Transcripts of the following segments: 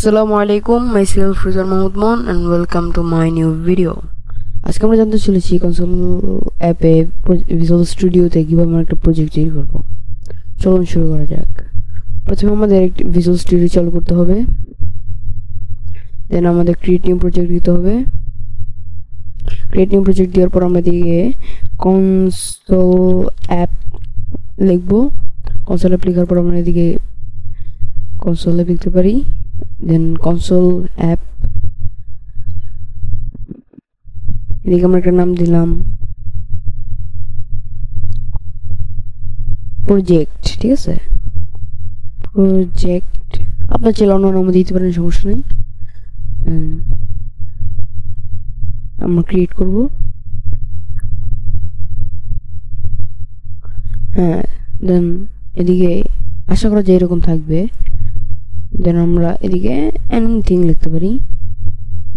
Assalamu alaikum, myself Rizwan Mahmood Mon and welcome to my new video. আজকে আমরা জানতে চলেছি কনসোল অ্যাপে ভিজুয়াল স্টুডিওতে কিভাবে আমরা একটা প্রজেক্ট তৈরি করব। চলুন শুরু করা যাক। প্রথমে আমাদের একটি ভিজুয়াল স্টুডিও চালু করতে হবে, দেন আমাদের ক্রিয়েট নিউ প্রজেক্ট দিতে হবে। ক্রিয়েট নিউ প্রজেক্ট দেওয়ার পর আমরা এদিকে কনসোল অ্যাপ লিখব। কনসোল অ্যাপ লেখার পর আমরা এদিকে কনসোল অ্যাপ লিখতে পারি, দেন কনসোল অ্যাপ এদিকে আমরা একটা নাম দিলাম প্রজেক্ট। ঠিক আছে, প্রজেক্ট আপনার চাইলে অন্য নাম দিতে পারেন, সমস্যা নেই। আমরা ক্রিয়েট করব। দেন এদিকে আশা করা যায় এরকম থাকবে। দেন আমরা এদিকে এনিথিং লিখতে পারি,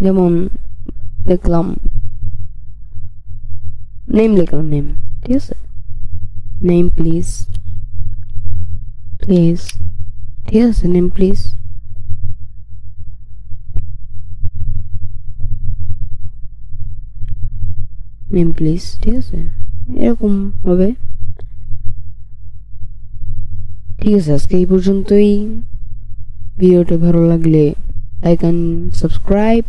যেমন লিখলাম নেম, লিখলাম নেম। ঠিক আছে, নেম প্লিজ, ঠিক আছে, নেম প্লিজ। নেম প্লিজ, ঠিক আছে, এরকম হবে। ঠিক আছে, আজকে এই পর্যন্তই। ভিডিওটা ভালো লাগলে লাইক এন্ড সাবস্ক্রাইব।